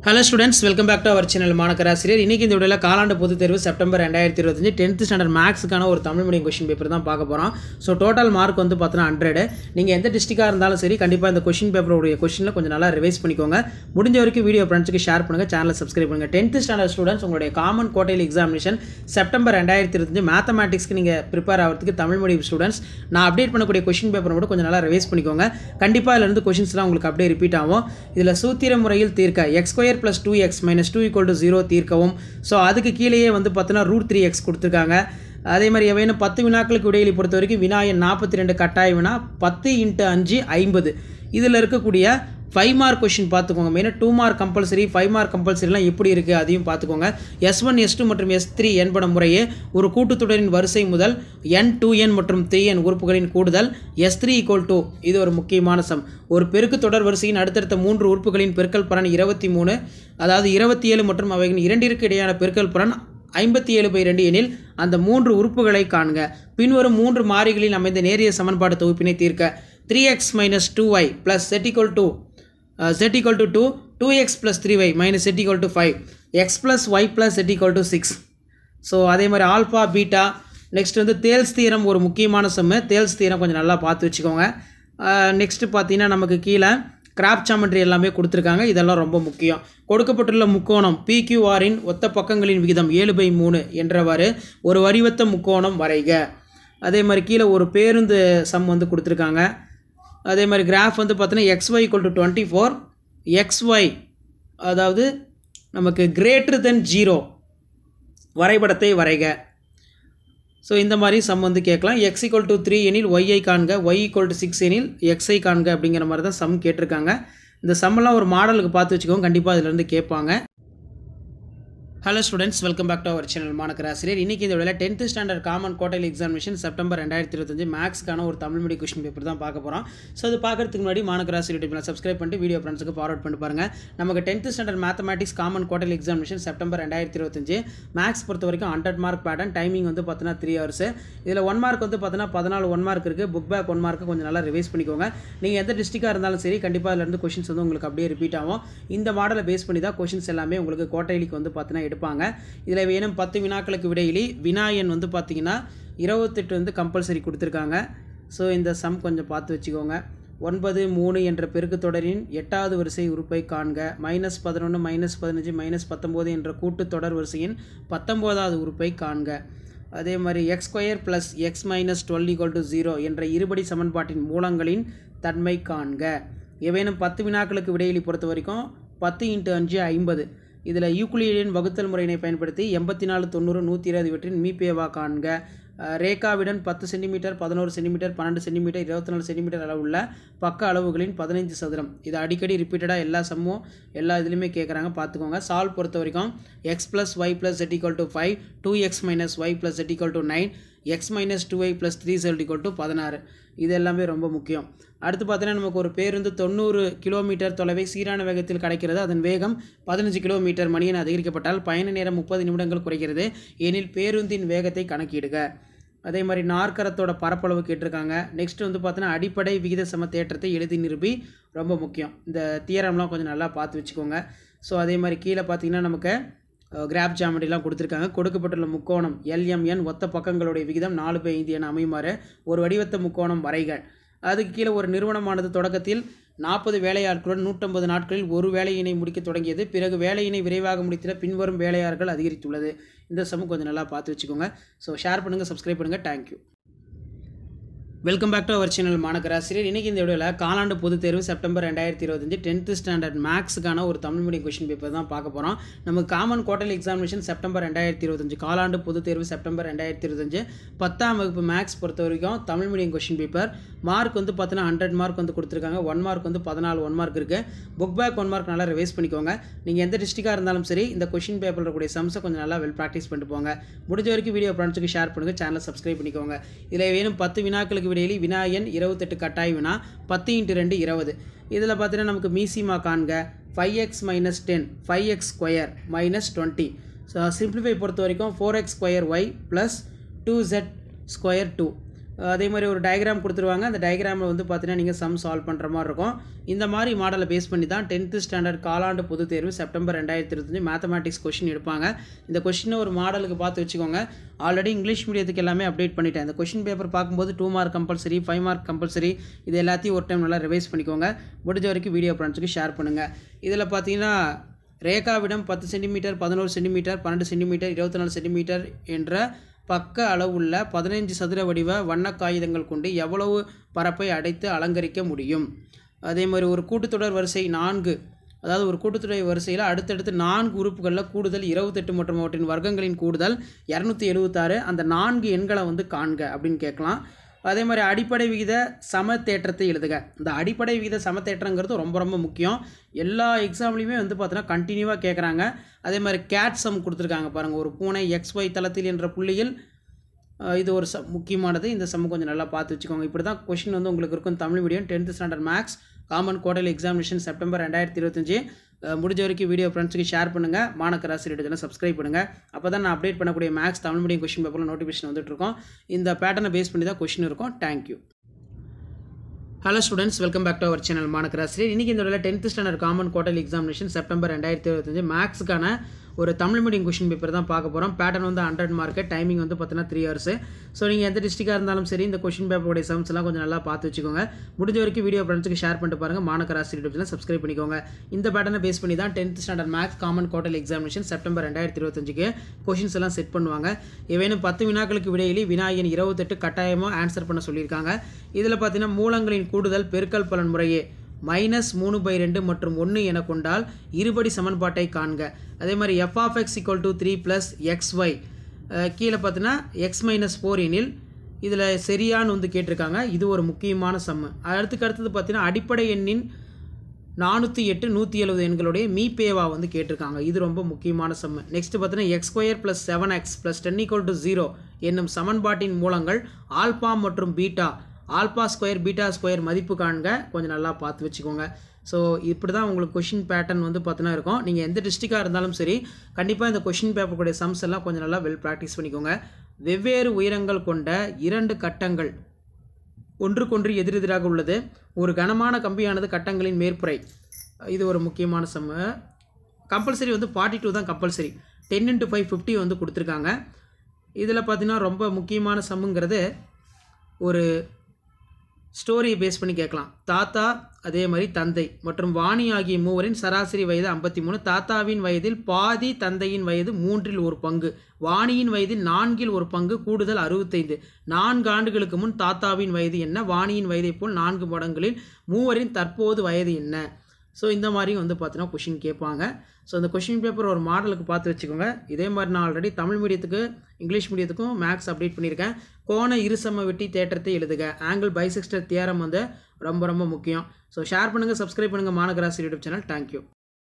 Hello students, welcome back to our channel மாணக்கராசிரியர். இன்னைக்கு இந்த வீடியோல காலாண்டு பொதுத் தேர்வு செப்டம்பர் 2025 10th ஸ்டாண்டர்ட் மேக்ஸ்க்கான ஒரு தமிழ் மீடியம் क्वेश्चन பேப்பர் தான் பார்க்க போறோம். சோ டோட்டல் மார்க் வந்து பார்த்தா 100. நீங்க எந்த டிஸ்ட்ரிக்டா இருந்தாலும் சரி கண்டிப்பா இந்த क्वेश्चन பேப்பரோட क्वेश्चनல கொஞ்சம் நல்லா ரிவைஸ் பண்ணிக்கோங்க. முடிஞ்ச வரைக்கும் வீடியோ ஃப்ரெண்ட்ஸ்க்கு ஷேர் பண்ணுங்க, சேனலை சப்ஸ்கிரைப் பண்ணுங்க. 10th ஸ்டாண்டர்ட் ஸ்டூடண்ட்ஸ் உங்களுடைய காமன் குவார்ட்டர்லி எக்ஸாமினேஷன் செப்டம்பர் 2025 மேத்தமேட்டிக்ஸ்க்கு நீங்க ப்ரிப்பேர் ஆகிறதுக்கு தமிழ் மீடியம் ஸ்டூடண்ட்ஸ் நான் அப்டேட் பண்ணக்கூடிய क्वेश्चन பேப்பரை மட்டும் கொஞ்சம் நல்லா ரிவைஸ் பண்ணிக்கோங்க. கண்டிப்பா இதுல இருந்து क्वेश्चंसலாம் உங்களுக்கு அப்படியே ரிப்பீட் ஆகும். இதுல சூத்திர முறையில் தீர்க்க x² + 2x - 2 = 0 தீர்க்கவும். ஸோ அதுக்கு கீழேயே வந்து பார்த்தீங்கன்னா √3x கொடுத்துருக்காங்க. அதே மாதிரி எவையும் 10 வினாக்களுக்கு இடையில பொறுத்த வரைக்கும் வினா எண் 42 கட்டாய வினா 10 × 5 50. இதில் இருக்கக்கூடிய 5 மார்க் கொஷின் பார்த்துக்கோங்க. மெயினாக 2 மார்க் கம்பல்சரி 5 மார்க் கம்பல்சரிலாம் எப்படி இருக்குது அதையும் பார்த்துக்கோங்க. S1 S2 மற்றும் S3 என்பன முறையே ஒரு கூட்டுத்தொடரின் வரிசை முதல் n 2n மற்றும் 3n உறுப்புகளின் கூடுதல் S3 = இது ஒரு முக்கியமான சம். ஒரு பெருக்கு தொடர் வரிசையின் அடுத்தடுத்த 3 உறுப்புகளின் பெருக்கல் பலன் 23, அதாவது 27 மற்றும் அவைகளின் இரண்டிற்கு இடையான பெருக்கல் பலன் 57/2 எனில் அந்த 3 உறுப்புகளை காண்க. பின்வரும் 3 மாறிகளில் அமைந்த நேரியல் சமன்பாடு தொகுப்பினை தீர்க்க. 3x - 2y + z = 2, 2x + 3y - z = 5, x + y + z = 6. So அதே மாதிரி ஆல்ஃபா பீட்டா. நெக்ஸ்ட் வந்து தேல்ஸ் தியரம் ஒரு முக்கியமான சம்மு. தேல்ஸ் தியரம் கொஞ்சம் நல்லா பார்த்து வச்சுக்கோங்க. நெக்ஸ்ட் பார்த்தீங்கன்னா நமக்கு கீழே கிராப் ஜாமெட்ரி எல்லாமே கொடுத்துருக்காங்க. இதெல்லாம் ரொம்ப முக்கியம். கொடுக்கப்பட்டுள்ள முக்கோணம் PQRஇன் ஒத்த பக்கங்களின் விகிதம் 7/3 என்றவாறு ஒரு வரிவத்த முக்கோணம் வரைக. அதே மாதிரி கீழே ஒரு பேருந்து சம் வந்து கொடுத்துருக்காங்க. அதே மாதிரி கிராஃப் வந்து பார்த்தீங்கன்னா xy = 24, xy அதாவது நமக்கு > 0 வரைபடத்தை வரைக. ஸோ இந்த மாதிரி சம் வந்து கேட்கலாம். x = 3 எனில் y காண்க, y = 6 எனில் x காண்க அப்படிங்கிற மாதிரி தான் சம் கேட்டிருக்காங்க. இந்த சம்மெல்லாம் ஒரு மாடலுக்கு பார்த்து வச்சுக்கோங்க, கண்டிப்பாக அதிலிருந்து கேட்பாங்க. Hello students, welcome back to our channel மாணக்கராசிரியர். இன்றைக்கி இந்த விட 10th standard common quarterly examination September 2025 மேக்ஸ்க்கான ஒரு தமிழ் மீடியம் क्वेश्चन பேப்பர் தான் பார்க்க போகிறோம். ஸோ அது பார்க்கறதுக்கு முன்னாடி மாணக்கராசிரியர் யூடியூப்ல சப்ஸ்கிரைப் பண்ணிட்டு வீடியோ ஃப்ரெண்ட்ஸுக்கு ஃபார்வர்ட் பண்ணி பாருங்கள். நமக்கு 10th standard mathematics common quarterly examination September 2025 maths பொறுத்த வரைக்கும் 100 மார்க் பேட்டர்ன். டைமிங் வந்து பார்த்தீங்கன்னா 3 hours. இதில் 1 மார்க் வந்து பார்த்தீங்கன்னா 14 1 மார்க் இருக்குது. புக் பேக் 1 மார்க்கு கொஞ்சம் நல்லா ரிவைஸ் பண்ணிக்கோங்க. நீங்கள் எந்த டிஸ்ட்ரிக்டாக இருந்தாலும் சரி கண்டிப்பாக அதிலிருந்து கொஷின்ஸ் வந்து உங்களுக்கு அப்படியே ரிப்பீட் ஆகும். இந்த மாடலை பேஸ் பண்ணி தான் கொஷின்ஸ் எல்லாமே உங்களுக்கு குவார்ட்டர்லிக்கு வந்து பார்த்தீங்கன்னா எடுப்பாங்க. இதில் வேணும் 10 வினாக்களுக்கு விடையிலி வினா எண் வந்து பார்த்தீங்கன்னா 28 வந்து கம்பல்சரி கொடுத்துருக்காங்க. ஸோ இந்த சம் கொஞ்சம் பார்த்து வச்சுக்கோங்க. 9 3 என்ற பெருக்கு தொடரின் 8வது வரிசை உறுப்பை காண்க. -11 -15 -19 என்ற கூட்டு தொடர் வரிசையின் 19வது உறுப்பை காண்க. அதே மாதிரி x² + x - 12 = 0 என்ற இருபடி சமன்பாட்டின் மூலங்களின் தன்மை காண்க. ஏவேனும் 10 வினாக்களுக்கு விடையிலி பொறுத்த வரைக்கும் 10 × 5 50. இதில் யூக்ளிடியன் வகுத்தல் முறையினை பயன்படுத்தி 84 90 120 இவற்றின் மீப்பேவா காண்க. ரேகாவிடன் 10 சென்டிமீட்டர் 11 சென்டிமீட்டர் 12 சென்டிமீட்டர் 24 சென்டிமீட்டர் அளவுள்ள பக்க அளவுகளின் 15 சதுரம். இது அடிக்கடி ரிப்பீட்டடாக எல்லா சம்மும் எல்லா இதுலையுமே கேட்குறாங்க, பார்த்துக்கோங்க. சால்வ் பொறுத்த வரைக்கும் x + y + z = 5, 2x - y + z = 9, x - 2y + 3z = 16. இது எல்லாமே ரொம்ப முக்கியம். அடுத்து பார்த்தீங்கன்னா நமக்கு ஒரு பேருந்து 90 கிலோமீட்டர் தொலைவை சீரான வேகத்தில் கிடைக்கிறது. அதன் வேகம் 15 கிலோமீட்டர் மணி என அதிகரிக்கப்பட்டால் பயண நேரம் 30 நிமிடங்கள் குறைகிறது எனில் பேருந்தின் வேகத்தை கணக்கிடுக. அதே மாதிரி நாற்கரத்தோட பரப்பளவு கேட்டிருக்காங்க. நெக்ஸ்ட் வந்து பார்த்தீங்கன்னா அடிப்படை விகித சம தேற்றத்தை எழுதி நிரூபி, ரொம்ப முக்கியம். இந்த தியரம்லாம் கொஞ்சம் நல்லா பார்த்து வச்சுக்கோங்க. ஸோ அதே மாதிரி கீழே பார்த்தீங்கன்னா நமக்கு கிராப் ஜாமெட்ரிலாம் கொடுத்துருக்காங்க. கொடுக்கப்பட்டுள்ள முக்கோணம் LMN ஒத்த பக்கங்களுடைய விகிதம் 4/5 என அமையுமாறு ஒரு வடிவத்த முக்கோணம் வரைக. அதுக்கு கீழே ஒரு நிறுவனமானது தொடக்கத்தில் 40 வேலையாட்களுடன் 150 நாட்களில் ஒரு வேலையினை முடிக்க தொடங்கியது. பிறகு வேலையினை விரைவாக முடித்திட பின்வரும் வேலையாட்கள் அதிகரித்துள்ளது. இந்த சமம் கொஞ்சம் நல்லா பார்த்து வச்சுக்கோங்க. ஸோ ஷேர் பண்ணுங்கள், சப்ஸ்கிரைப் பண்ணுங்கள். Thank you. Welcome back to our channel மாணக்கராசிரியர். இன்றைக்கி இந்த வீடியோவில் காலாண்டு பொதுத் தேர்வு செப்டம்பர் 2025 10th ஸ்டாண்டர்ட் மேக்ஸுக்கான ஒரு தமிழ் மீடியம் क्वेश्चन பேப்பர் தான் பார்க்க போகிறோம். நமக்கு காமன் குவார்ட்டர்லி எக்ஸாமினேஷன் செப்டம்பர் 2025 காலாண்டு பொதுத் தேர்வு செப்டம்பர் 2025 10ஆம் வகுப்பு மேக்ஸ் பொறுத்த வரைக்கும் Tamil medium question paper. Mark வந்து பார்த்தீங்கன்னா 100 மார்க் வந்து கொடுத்துருக்காங்க. 1 மார்க் வந்து 14 1 மார்க் இருக்குது. புக் பேக் 1 மார்க் நல்லா ரிவைஸ் பண்ணிக்கோங்க. நீங்கள் எந்த டிஸ்ட்ரிக்டாக இருந்தாலும் சரி இந்த क्वेश्चन பேப்பரில் இருக்கக்கூடிய சம்ஸை கொஞ்சம் நல்லா ப்ராக்டிஸ் பண்ணிட்டு போங்க. முடிஞ்ச வரைக்கும் வீடியோ ஃப்ரெண்ட்ஸுக்கு ஷேர் பண்ணுங்கள், சேனலை சப்ஸ்கிரைப் பண்ணிக்கோங்க. இதில் வேணும் 10 வினாக்களுக்கு விடையிலி வினா எண் 28 கட்டாய வினா 10 × 2 20. இதில் பார்த்தீங்கன்னா நமக்கு மீசிமா காண்க. 5x - 10 5x² - 20. ஸோ சிம்பிளிஃபை பொறுத்த வரைக்கும் 4x² y + 2z² 2. அதே மாதிரி ஒரு டயக்ராம் கொடுத்துருவாங்க. அந்த டயக்ராமில் வந்து பார்த்தீங்கன்னா நீங்கள் சம் சால்வ் பண்ணுற மாதிரி இருக்கும். இந்த மாதிரி மாடலை பேஸ் பண்ணி தான் 10th ஸ்டாண்டர்ட் காலாண்டு பொதுத் தேர்வு செப்டம்பர் 2025 மேத்தமேட்டிக்ஸ் கொஷின் எடுப்பாங்க. இந்த கொஷினை ஒரு மாடலுக்கு பார்த்து வச்சுக்கோங்க. ஆல்ரெடி இங்கிலீஷ் மீடியத்துக்கு எல்லாமே அப்டேட் பண்ணிட்டேன். இந்த கொஷின் பேப்பர் பார்க்கும்போது 2 மார்க் கம்பல்சரி, 5 மார்க் கம்பல்சரி, இது எல்லாத்தையும் ஒரு டைம் நல்லா ரிவைஸ் பண்ணிக்கோங்க. முடிஞ்ச வரைக்கும் வீடியோ ஃப்ரெண்ட்ஸுக்கு ஷேர் பண்ணுங்கள். இதில் பார்த்தீங்கன்னா ரேகாவிடம் 10 சென்டிமீட்டர், 11 சென்டிமீட்டர், 12 சென்டிமீட்டர், 24 சென்டிமீட்டர் என்ற பக்க அளவுள்ள 15 சதுர வடிவ வண்ண காகிதங்கள் கொண்டு எவ்வளவு பரப்பை அடைத்து அலங்கரிக்க முடியும். அதே மாதிரி ஒரு கூட்டுத்தொடர் வரிசை 4, அதாவது ஒரு கூட்டுத்தொடர் வரிசையில் அடுத்தடுத்து 4 உறுப்புகளில் கூடுதல் 28 மற்றும் அவற்றின் வர்க்கங்களின் கூடுதல் 276. அந்த 4 எண்களை வந்து காண்க அப்படின்னு கேட்கலாம். அதே மாதிரி அடிப்படை விகித சமத்தேற்றத்தை எழுதுக. இந்த அடிப்படை விகித சமத்தேற்றங்கிறது ரொம்ப ரொம்ப முக்கியம். எல்லா எக்ஸாம்லையுமே வந்து பார்த்தீங்கன்னா கண்டினியூவாக கேட்குறாங்க. அதே மாதிரி கேட் சம் கொடுத்துருக்காங்க பாருங்கள். ஒரு பூனை XY தளத்தில் என்ற புள்ளியில், இது ஒரு முக்கியமானது. இந்த சம் கொஞ்சம் நல்லா பார்த்து வச்சுக்கோங்க. இப்படி தான் கொஷின் வந்து உங்களுக்கு இருக்கும். Tamil medium 10th standard maths common quarterly examination September 2025. முடிஞ்ச வரைக்கும் வீடியோ ஃப்ரெண்ட்ஸுக்கு ஷேர் பண்ணுங்கள். மாணக்கர் ஆசிரியர் சேனலை சப்ஸ்கிரைப் பண்ணுங்கள். அப்போ தான் நான் அப்டேட் பண்ணக்கூடிய மேக்ஸ் தமிழ் மீடியம் கொஷின் பேப்பரில் நோட்டிஃபிகேஷன் வந்துட்டுருக்கோம். இந்த பேட்டர்னை பேஸ் பண்ணி தான் கொஷின் இருக்கும். Thank you. Hello students, welcome back to our channel மாணக்கர் ஆசிரியர். இன்றைக்கி இந்த 10th standard common quarterly examination September 2025 மேக்ஸுக்கான ஒரு தமிழ் மீடியம் கொஷின் பேப்பர் தான் பார்க்க போகிறோம். பேட்டர்ன் வந்து 100 மார்க்கு, டைமிங் வந்து பார்த்தீங்கன்னா 3 hours. ஸோ நீங்கள் எந்த டிஸ்ட்ரிக்டாக இருந்தாலும் சரி இந்த கொஷின் பேப்பருடைய சம்ஸ் எல்லாம் கொஞ்சம் நல்லா பார்த்து வச்சுக்கோங்க. முடிஞ்ச வரைக்கும் வீடியோ ஃப்ரெண்ட்ஸுக்கு ஷேர் பண்ணிட்டு பாருங்கள். மாணக்கர் ஆசிரியர் சேனலை சப்ஸ்கிரைப் பண்ணிக்கோங்க. இந்த பேட்டர்னை பேஸ் பண்ணி தான் 10th standard maths common quarterly examination September 2025 questions எல்லாம் செட் பண்ணுவாங்க. ஏவேனும் 10 வினாக்களுக்கு விடையிலி வினாயின் 28 கட்டாயமாக ஆன்சர் பண்ண சொல்லியிருக்காங்க. இதில் பார்த்தீங்கன்னா மூலங்களின் கூடுதல் பெருக்கல் பலன் முறையே -3/2 மற்றும் 1 என கொண்டால் இருபடி சமன்பாட்டை காண்க. அதே மாதிரி f(x) = 3 + xy கீழே பார்த்தீங்கன்னா x - 4 எனில் இதில் சரியான்னு வந்து கேட்டிருக்காங்க. இது ஒரு முக்கியமான சம்மு. அடுத்தது பார்த்தீங்கன்னா அடிப்படை எண்ணின் 408 170 எண்களுடைய மீபேவா வந்து கேட்டிருக்காங்க. இது ரொம்ப முக்கியமான சம்மு. நெக்ஸ்ட் பார்த்தீங்கன்னா x² + 7x + 10 = 0 என்னும் சமன்பாட்டின் மூலங்கள் ஆல்பா மற்றும் beta, alpha square beta square மதிப்பு காண்க. கொஞ்சம் நல்லா பார்த்து வச்சுக்கோங்க. ஸோ இப்படி தான் உங்களுக்கு கொஷின் பேட்டர்ன் வந்து பார்த்தீங்கன்னா இருக்கும். நீங்கள் எந்த டிஸ்ட்ரிக்டாக இருந்தாலும் சரி கண்டிப்பாக இந்த கொஷின் பேப்பருடைய சம்ஸ் எல்லாம் கொஞ்சம் நல்லா ப்ராக்டிஸ் பண்ணிக்கோங்க. வெவ்வேறு உயரங்கள் கொண்ட 2 கட்டங்கள் ஒன்றுக்கொன்று எதிரெதிராக உள்ளது. ஒரு கனமான கம்பியானது கட்டங்களின் மேற்புரை. இது ஒரு முக்கியமான சம்மு. கம்பல்சரி வந்து 42 தான் கம்பல்சரி. 10 × 5 50 வந்து கொடுத்துருக்காங்க. இதில் பார்த்தீங்கன்னா ரொம்ப முக்கியமான சம்முங்கிறது ஒரு ஸ்டோரியை பேஸ் பண்ணி கேட்கலாம். தாத்தா, அதே மாதிரி தந்தை மற்றும் வாணி ஆகிய மூவரின் சராசரி வயது 53. தாத்தாவின் வயதில் பாதி, தந்தையின் வயது 3/1 வாணியின் வயதில் 4/1 கூடுதல் 65. 4 ஆண்டுகளுக்கு முன் தாத்தாவின் வயது என்ன? வாணியின் வயதை போல் 4 மடங்களில் மூவரின் தற்போது வயது என்ன? ஸோ இந்த மாதிரி வந்து பார்த்தீங்கன்னா கொஷின் கேட்பாங்க. ஸோ இந்த கொஷின் பேப்பர் ஒரு மாடலுக்கு பார்த்து வச்சுக்கோங்க. இதே மாதிரி நான் ஆல்ரெடி தமிழ் மீடியத்துக்கு இங்கிலீஷ் மீடியத்துக்கும் மேக்ஸ் அப்டேட் பண்ணியிருக்கேன். கோண இருசம வெட்டி தேற்றத்தை எழுதுக. ஆங்கிள் பைசெக்டர் தியரம் வந்து ரொம்ப ரொம்ப முக்கியம். ஸோ ஷேர் பண்ணுங்கள், சப்ஸ்கிரைப் பண்ணுங்கள் மாணக்கர் ஆசிரியர் யூடியூப் சேனல். தேங்க்யூ.